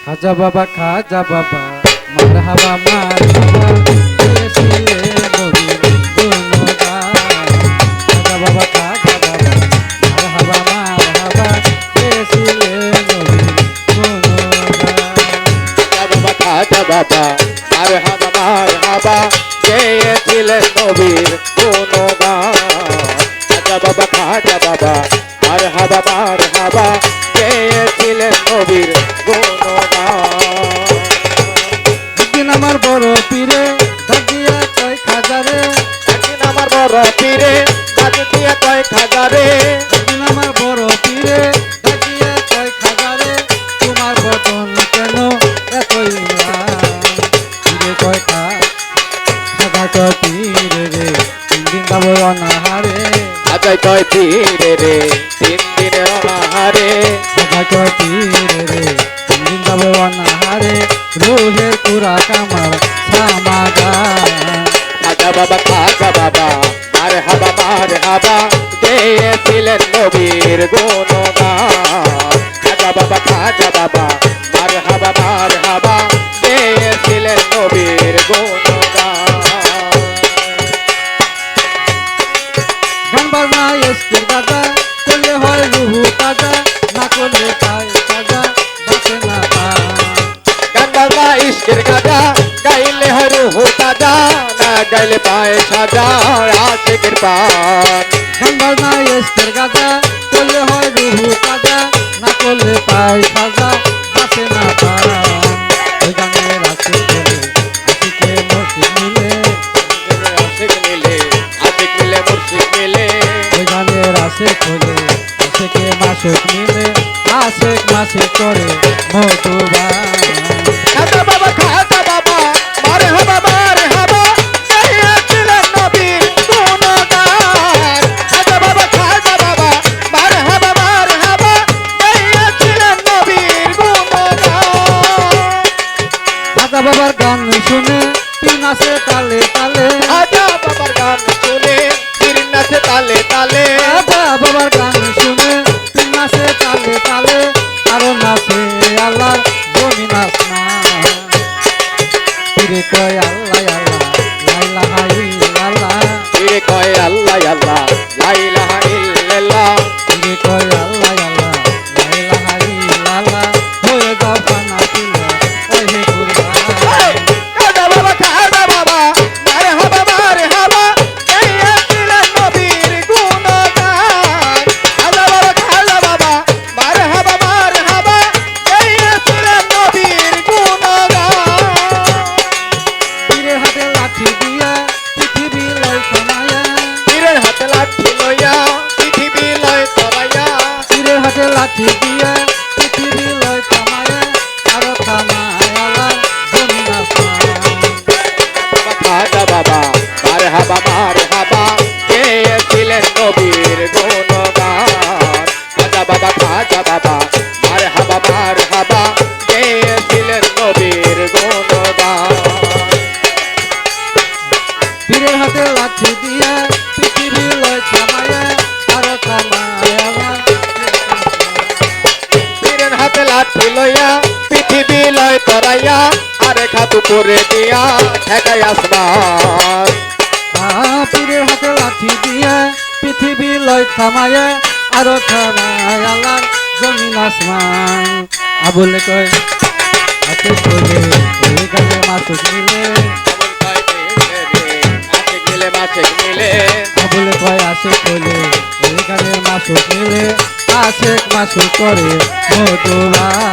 খাজা বাবা মারহাবা মারহাবা গেয়েছিলে নবীর গুণগান। খাজা বাবা মারহাবা মারহাবা গেয়েছিলে নবীর গুণগান। খাজা বাবা মারহাবা মারহাবা গেয়েছিলেন নবীর গুণগান। খাজা বাবা মারহাবা মারহাবা গেয়েছিলেন নবীর গুণগান। একদিন আমার বড় পীরে দাদিয়া কয় খাজারে, একদিন আমার বড় পীরে দাদিয়া কয় খাজারে, একদিন আমার বড় পীরে দাদিয়া কয় খাজারে, তোমার বদন কেন এতই ম্লান? পীরে কয় খাজা কয় পীরে রে, 3 দিন যাবো অনাহারে। খাজা কয় পীরে রে 3 দিনের অনাহারে। খাজা কয় পীরে রে 3 দিন যাবো অনাহারে, রোহের পুরা কামার সামাগান। খাজা বাবা মারহাবা মারহাবা গেয়েছিলেন নবীর গুণগান। খাজা বাবা মারহাবা মারহাবা গেয়েছিলেন নবীর গুণগান। গান বাজনা এসকের গাজা করলে হয় রুহু তাজা, না করলে পায় সাজা বাঁচে না পান। গান বাজনা ইশকের গাজা গাইলে হয় রুহু তাজা, না গাইলে পায় সাজা আশিকের পান। গান বাজনা এসকের গাজা করলে হয় রুহু তাজা, না করলে পায় সাজা বাঁচে না পান। ওই গানের আশিক বলে আশিকে মসজিদ মিলে, আশিক মিলে মুর্শিদ মিলে। ওই গানের আশিক হলে আশিকে মাসুক মিলে, আশিক মাসিক করে মধুবান। খাজা বাবা মারহাবা মারহাবা গেয়েছিলেন নবীর গুণগান। খাজা বাবা মারহাবা মারহাবা গেয়েছিলেন নবীর গুণগান। খাজা বাবার গান শুনে পীর নাচে তালে তালে, খাজা বাবার গান শুনে পীর নাচে তালে তালে। খাজা বাবার গান শুনে পীর নাচে তালে তালে, আরো নাচে আল্লাহ জমিন আসমান। পীরে কয় আল্লাহ আল্লাহ লা ইলাহা ইল্লাল্লাহ, পীরে কয় আল্লাহ আল্লাহ লা ইলাহা ইল্লাল্লাহ। পীরে কয় আল্লাহ আল্লাহ লা ইলাহা ইল্লাল্লাহ, হয়ে যাও ফানা ছিল ওই হে কুরবান। খাজা বাবা মারহাবা মারহাবা গেয়েছিলেন নবীর গুণগান। খাজা বাবা মারহাবা মারহাবা গেয়েছিলেন নবীর গুণগান। পীরের হাতে লাঠি দিয়া পৃথিবী লয় সমায়া, পীরের হাতে লাঠি লইয়া পৃথিবী লয় তরাইয়া। পীরের হাতে লাঠি দিয়া পৃথিবী লয় থামায়া, আরো থামায় আল্লাহ জমিন আসমান। খাজা বাবা মারহাবা গেয়েছিলেন নবীর গুণগান। খাজা বাবা মারহাবা মারহাবা গেয়েছিলেন নবীর গুণগান। পীরের হাতে লাঠি দিয়া পৃথিবী লয় থামায়া, আরো থামায় আল্লাহ পীরের হাতে লাঠি লইয়া পৃথিবী লয় তরাইয়া, আরে খাতু করে দিয়া ঠেকাই আসমান। পীরের হাতে লাঠি দিয়া পৃথিবী লয় থামায়া, আরো থামায় আল্লাহ জমিন আসমান। আবুলে কয় হাতে চলে ওই গানে মাসুক মিলে, আশিক মিলে মাসিক মিলে। আবুলে কয় আসে চলে ওই গানে মাসুক মিলে, আশেক মাসুক করে মধুবান।